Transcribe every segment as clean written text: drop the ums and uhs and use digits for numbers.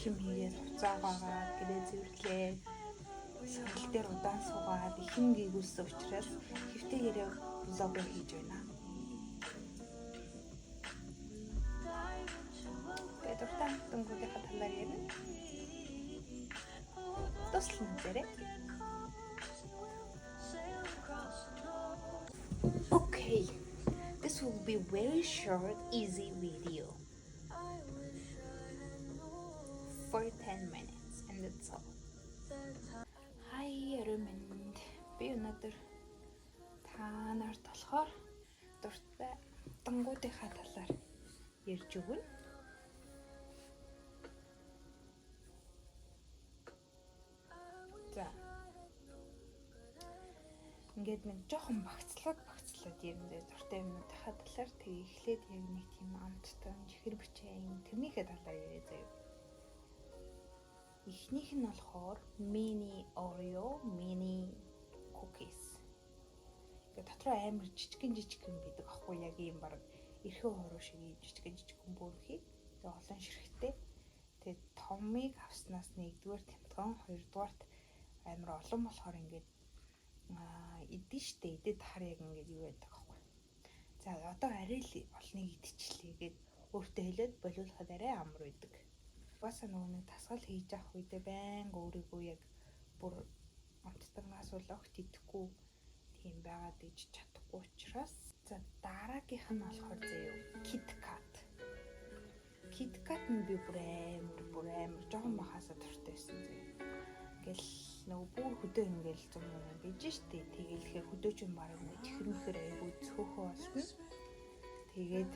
оршим хийгээд уцаагаа гэрээ зэвэрлээ. Сорил дээр удаан суугаад ихэн гүйгүүлсэн учраас хэвтэйгээрээ влог хийж байна. Тэгээд дуртай хамтангуудынхаа талаар ярина. Туслан зэрэг. Okay, this will be very short, easy video for 10 minutes and that's all. Hi everyone, би өнөөдөр та нарт болохоор дуртай хамтангуудынхаа талаар ярьж өгнө. За. Ингээд нэг жоохон багцлаад ирнэ дуртай юмнуудынхаа талаар тэгээ эхлээд яг нэг тийм амттай чихэр бичээ тэрнийхээ талаар яриа заяа. Эхнийх нь болохоор mini Oreo, mini cookies. Тэгээд дотроо амар жижигэн байдаг ахгүй яг юм баг эрхээ хороо шиг жижигэн бүрхий. Тэгээд олон ширхтээ. Тэгээд томыг авснаас нэгдүгээр тэмтгэн, хоёрдугаарт амар олон болохоор ингээд идэн штэ идээд тахаар яг ингээд юу байдаг аахгүй. За одоо арай л олныг идчихлээ гээд өөртөө хэлээд болиулахад арай амар байдаг. Баса нөгөө нэг тасгал хийж авах үедээ байнга өөрийгөө яг бүр амттангаас логт идэхгүй тийм байгаад иж чадахгүй учраас за дараагийнх нь болохоор заяа KitKat нь би бүр амар жоохон бахасаа дуртай байсан заяа. Ингээл нөгөө бүр хөдөө ингээл зам гэж штэ тэгэлхээр хөдөөчөн баг нэг чихэрмэхэр айгуу цөөхөө болно. Тэгээд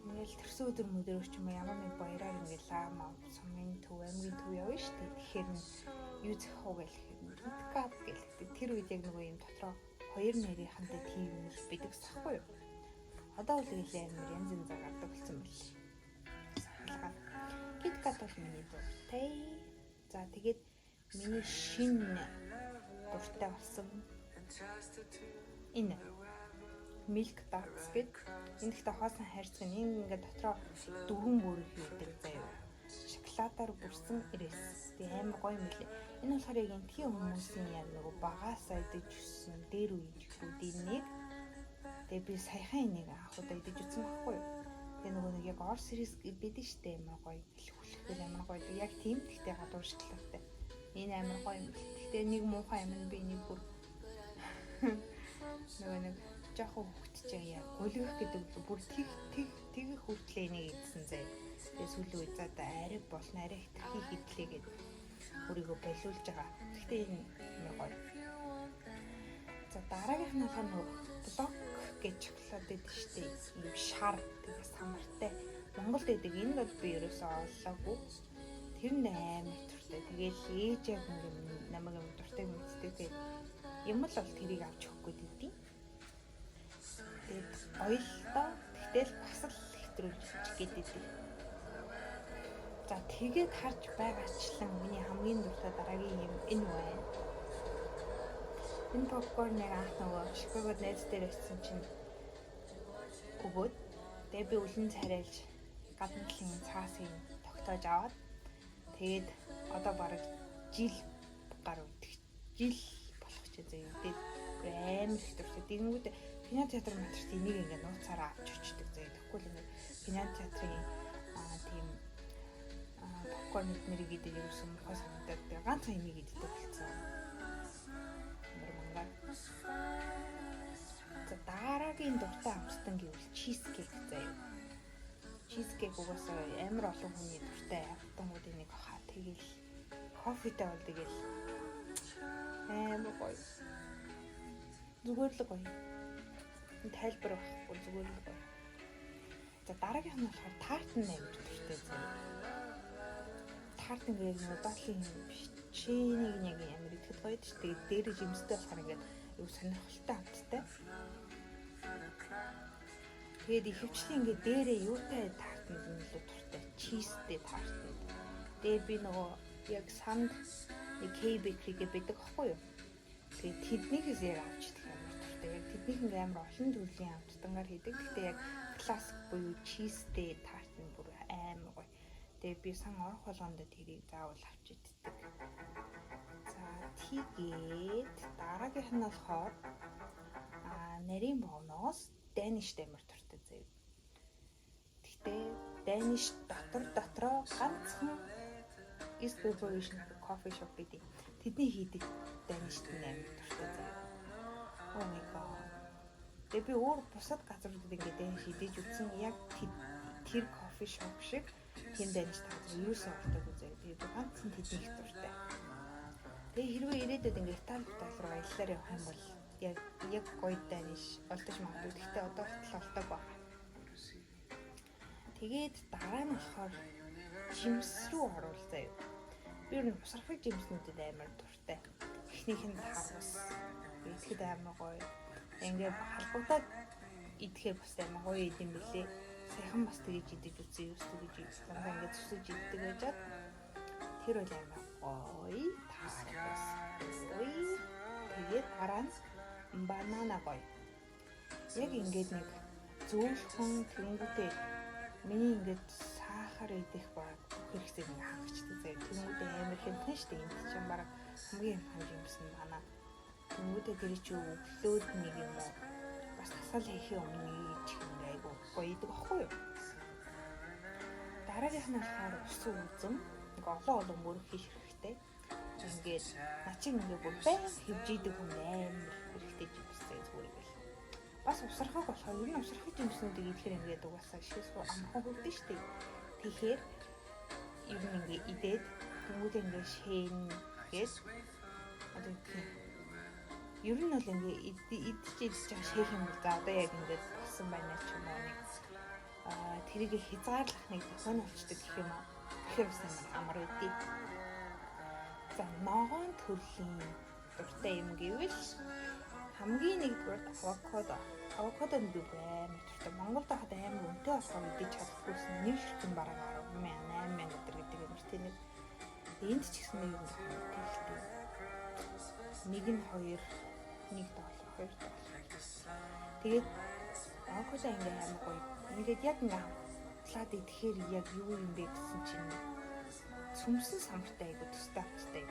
ингээл төрсөн өдөр ч юм ямар нэг баяраар ингээл лаама сумын төв аймгийн төв явна штэ. Тэгэхээр юу зөхөө гэлэхээр KitKat гэлээ. Тэр үед яг нөгөө юм дотроо хоёр нэрийнхэнтэй тийм юм бидэг гэсэхгүй юу. Одоо үл гэлээ амар янз гардаг болсон байл. KitKat бол миний дуртай. За тэгээд миний шинэ дуртай болсон энэ Milk Ducks гэдэг энэ ихтэй хоосон хайрцаг нь ингээд дотроо дөрвөн бүрэг хийдэг заяа. Шоколадаар бүрсэн ирээс. Тэгээ амар гоё юм лээ. Энэ болохоор яг энтхийн хүмүүсийн яг нөгөө багаасаа идэж өссөн дээр үеийнхүүдийн нэг. Тэгээ би саяхан энийг анхудаа идэж үзсэн байхгүй юу. Тэгээ нөгөө нэг яг Орс series гэдэг штэ амар гоё хүлэхээр амар гоё. Яг тийм гэхдээ гадуур шоколадтай. Энэ амар гоё юм. Гэхдээ нэг муухай юм би нэг бүр нөгөө нэг жоохон хөвгтж яа гөлгөх гэдэг бүр тэг хөвтлээ нэг идсэн заяа. Тэгээ сүүлийн үед за арай болно арай хитрхи хитлээ гэд өөрийгөө болиулж байгаа. Гэхдээ энэ гоё. За дараагийнх нь болохоор блок гэж шоколад байдаг штэ. Ийм шар тэгээ самартай. Монголд байдаг энэ бол би ерөөсөө олоогүй. Тэр нь амар туртай. Тэгээл ээж яг ингэ намайг амар туртай мэддэг. Тэгээд юм л бол тэрийг авч өгөхгүй дээ. Тэгээд ойлтой тэгтэл бас л хэтрүүлж гэдэг. За тэгээд харж байгаачлан миний хамгийн дуртай дараагийн юм энэ байна. Энэ попкорныг анх нөгөө Chicago-д найз дээр очсон чинь өгөөд тэгээд би үлэн царайлж гадна талын цаасыг тогтоож аваад тэгээд одоо бараг жил болох ч заяа. Тэгээд амар их дуртай. Тэгэнгүүт Пинат театр матерт энийг ингээ нууцаараа авч очдөг заяа. Тэгэхгүй л ингээ Пинат театрын тийм попкорн нэрийг идэх юмсан мохоо санагдаад ганцхан энийг иддэг болсон. За дараагийн дуртай амттан гэвэл чизкейк заяа. Чизкейк угаасаа амар олон хүний дуртай амттангуудын нэг хаа. Тэгэл кофетэй бол тэгэл амар гоё. Зүгээр л гоё. Тайлбар байхгүй зүгээр л гоё. За дараагийнх нь болохоор тартан амар дуртай заяа. Тартан гэдэг нь доотлын шинийг нэг амар идэхэд гоё ч тэгээд дээр жимстэй болохоор ингээд юу сонирхолтой амттай. Тэгээд ихэвчлэн ингээд дээрээ юутай тартан нь л дуртай. Чизтэй тартан. Тэгээд би нөгөө яг санд K-bakery гэдэг байхгүй юу? Тэгээд тэднийхээс яг авч идэх амар дуртай. Яг тэднийх нь амар олон төрлийн амттангаар хийдэг. Гэхдээ яг классик буюу чизтэй тартан бүр амар гоё. Тэгээ би сан орох болгонд тэрийг заавал авч иддэг. За тэгээд дараагийнх нь болохоор нарийн бовноос Danish дамир туртай заяа. Гэхдээ Danish дотроо ганцхан East Provision coffee shop гэдэг. Тэдний хийдэг Danish дамир туртай заяа. Oh my god. Тэгээ би өөр бусад газруудад ингээд Danish идэж үзсэн яг тэр coffee shop шиг тийм Danish газар юусэн ордог үзээ. Тэгээ би ганцхан тэдний их туртай. Тэгээ хэрвээ ирээдүйд ингээд Итали руу аяллаар явах юм бол яг гоё Danish олдож магадгүй. Гэхдээ одоо хүртэл олдог байна. Тэгээд дараа нь болохоор жимс рүү оруул заяа. Би ер нь бусархаг жимснүүдэд амар дуртай. Эхнийх нь тарвас. Идэхэд амар гоё. Ингээд халбагдаад идэхээр бас амар гоё идэм билээ. Сайхан бас тэгэж идэж үзье юу гэж дандаа ингээд зүсэж иддэг байжаад тэр үл амар гоё. Тарвас. Гоё. Тэгээд дараа нь банана гоё. Яг ингээд нэг зөөлхөн тэнгүүтэй миний ингээд сахар идэх баг хэрэгтэй нэг хангачдаг заяа. Тэнгүүтэй амар хэмтэн штэ энэ чинь баг хамгийн хэмтэн юмсан байна. Тэнгүүтэй тэр чинь өглөөд нэг юм уу бас тасгал хийхээ өмнө чих ингээ айгу гоё идэг аахгүй юу. Дараагийнх нь болохоор усан үзэм нэг олон мөрөх хийх хэрэгтэй. Ингээд начиг ингээ бүр байн хөвж идэг хүн амар хэрэгтэй зүйлсээ зүгээр гэл. Бас усрахаг болохоор ер нь усрахыг юмснуудыг идэхээр ингээд угаасаа шийсгүй амхан хөвдөн штэ. Тэгэхээр ер нь ингээ идээд тэнгууд ингээ шээн гэж одоо тийм ер нь бол ингээ идчихэж байгаа шээх юм бол за одоо яг ингээд болсон байна ч юм уу нэг тэрийг хязгаарлах нэг зохион болчдөг гэх юм уу. Тэгэхээр бас амар үдий. За ногоон төрлийн дуртай юм гэвэл хамгийн нэгдүгээр авокадо нь би амар дуртай. Монголд хаад амар үнэтэй болохоор идэж чаддгүйсэн нэг ширхтэн бараг 10,000 8,000 гэдэг юм шиг тийм. Энд ч гэсэн нэг юм хэлтэй. $1 нь $2 $2. Тэгээд авокадо ингээ амар гоё. Ингээд яг ингээ хамтлаад идэхээр яг юу юм бэ гэсэн чинь цөмсөн самартай айгу тустай юм.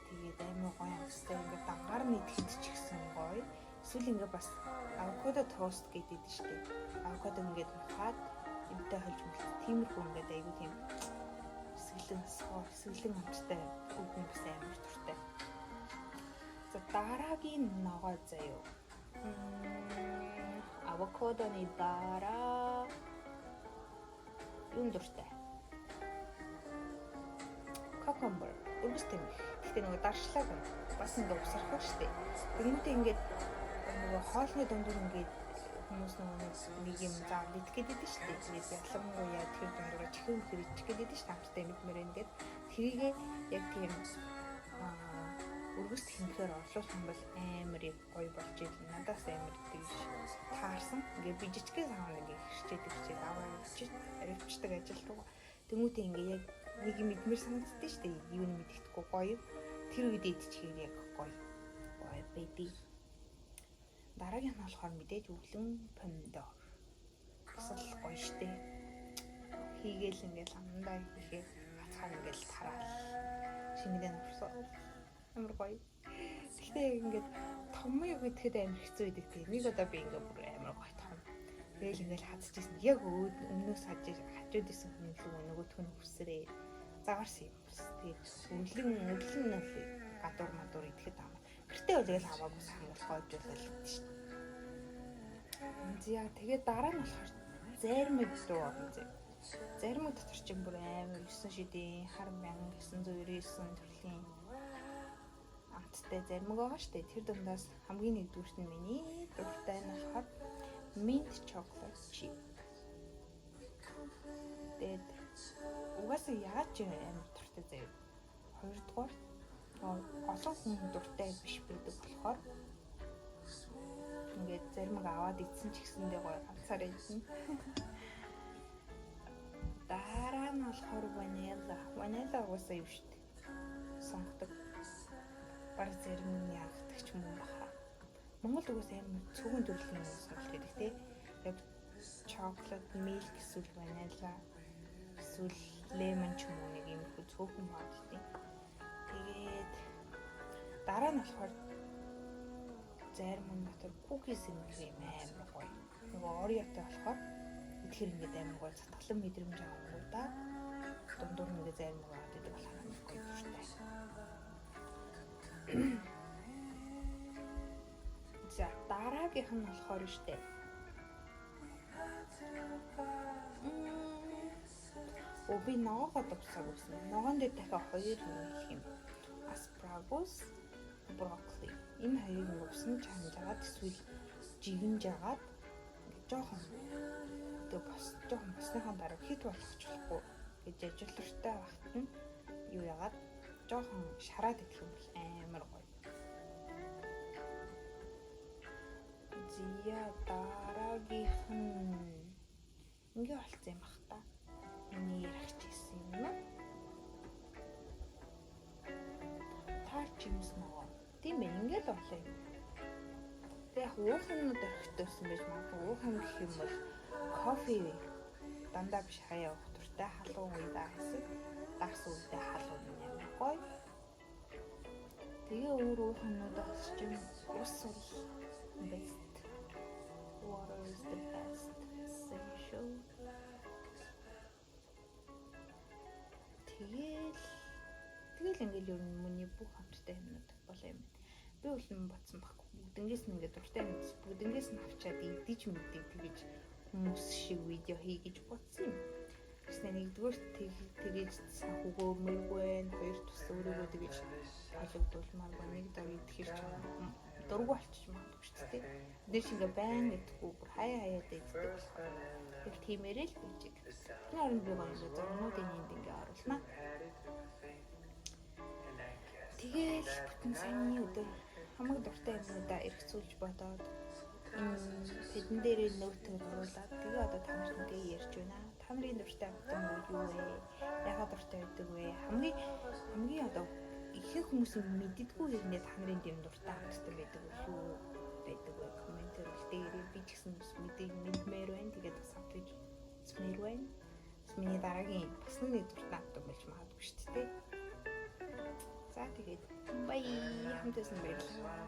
Тэгээд амар гоё амстай ингээ дангаар нь идэхэд ч гэсэн гоё. Эсвэл ингээ бас авокадо тост гэдэг штеп. Авокадо ингээд махаад эмтэй холж мөлт. Тиймэрхүү ингээд айгу тийм сэглэн амттай үгэн бас амар дуртай. За дараагийн ногоо заяа. Авокадоны дараа юм дуртай. Cucumber үргэлжтэй юм. Гэхдээ нөгөө даршлаг бас ингээ усрах штеп. Тэгмээ ингээд нөгөө хоолны дундуур ингээд хүмүүс нөгөө нэг юм заа идэх гэдэг шүү дээ. Тэгээд ялангуяа яа тэр дундуур чихэн хэр идэх гэдэг шүү дээ. Хамттай мэдмээр ингээд тэрийгээ яг тийм өргөст хэмхээр орлуулах юм бол амар гоё болж ийл. Надаас амар тэгж таарсан. Ингээд би жижигхэн саваа ингээд хичээд аваа авчдаг ажил руу. Тэмүүтээ ингээд яг нэг юм мэдмээр санагддаг шүү дээ. Юу нь мэддэхгүй гоё. Тэр үед идчихээр яг гоё байдий. Дараагийн нь болохоор мэдээж өвлөн помидор. Бас л гоё штэ. Хийгээл ингээл амдаа хийхээр хацгаар ингээл тараал. Шингэн нурсаа. Амар гоё. Гэхдээ ингээд том юу гэхэд амар хэцүү байдаг тийм. Нэг одоо би ингээд бүр амар гоё том. Тэгэл ингээл хацчихсан. Яг өмнөөс хажууд исэн хүн илүү нөгөөх нь хүсрээ. Загарсан юм бас. Тэгээд өвлөн нь гадуур идэхэд аа. Гэртээ үлээл хамаагүй санал гоожуулаад шүү дээ. За тэгээд дараа нь болохоор зармиг руу орно зэ. Зармиг дотор чинь бүр амар 9 шидийн хар 1999 төрлийн амттай зармиг байгаа шүү дээ. Тэр дундаас хамгийн нэгдүгürt нь миний дуртай нь болохоор mint chocolate chip. Тэгээд угаасаа яаж ч амар дуртай заяа. Хоёрдугаар олон хүн дуртай биш байдаг болохоор ингээд зармиг аваад идсэн ч гэсэндээ гоё ганцаар идсэн. Дараа нь болохоор ванила угаасаа юу шүү дээ. Сонгодог. Баг зармиг яадаг ч юм уу баха. Монгол угаасаа амар цөөхөн төрлийн сонголт гэдэг тий. Яг chocolate milk эсвэл vanilla эсвэл лемон ч юм уу нэг юм их цөөхөн бодлоо. Тэгээд дараа нь болохоор зарим нь дотор кукис юм амар гоё. Нөгөө Ореотой болохоор тэгэхээр ингээд амар гоё цатгалан мэдрэмж авангуудаа дундуур нэгэ зарим нэг аваад идэг болохоор амар гоё юуштай. За дараагийнх нь болохоор штэ. Би ногоогоо дурсаг гэсэн. Ногоон дээр дахиад хоёр юм хэлэх юм. Asparagus, broccoli. Энэ хоёрыг нэг усан чанжаад эсвэл жигнж агаад ингээд жоохон босныхаа дараа хэд болгочихлохгүй гэж ажиглалтай багт нь юу яагаад жоохон шараад идэх юм бол амар гоё. Зя дараагийнх нь ингээ болцсон юм бах та. Миний ярих гэсэн юм уу? Чимс ногоо. Тийм ээ, ингээл болоо юм. Тэг яг уухнууд орхитойсэн байж магадгүй уухан гэх юм бол кофе дандаа биш хаяа уух туртай халуун уйдаа хэсэг дагс үедээ халуун юм гоё. Тэгээ өөр уухнууд олж юм ус best. Water is the best essential. Тэгэл ингээл ер нь миний бүх хамттай юмнууд болоо юм. Би үлэн бодсон баггүй. Бүгднгээс нь ингээд дуртай юм. Бүгднгээс нь авчаад идэж мэдээ тэгэж хүмүүс шиг видео хий гэж бодсон юм. Гэснээр нэгдүгээр тэгэж санхугөө мэрвэн, хоёр тус өөрийгөө тэгэж халагдуулмаар ба нэг дав идэхэр ч дургу болчих магадгүй шүү дээ. Бид шиг ингээ байн гэдэггүй бүр хаяа дээддэг болохоор их тиймэрэл бийжиг. Энэ орнд би гоё зургуудын энд ингээ оруулнаа. Тэгэл бүтэн саяны өдөр хамаг дуртай юмудаа эргцүүлж бодоод хэдэн дээрээ нөтөөр оруулаад тэгээ одоо та нартай ярьж байна. Та нарын дуртай юм юу вэ? Ягаад дуртай байдаг вэ? Хамгийн одоо ихэнх хүмүүсийн мэддэггүй хэрнээ та нарын дэм дуртай хамттай байдаг үү? Байдаг вэ? Комментээр үлдээгээрэй. Би ч гэсэн мэдмээр байна. Тэгээд бас хамтж үзмээр байна. Миний дараагийн бас нэг дуртай хамт болж магадгүй шүү дээ. За тэгээд бай хамтсан баярлалаа.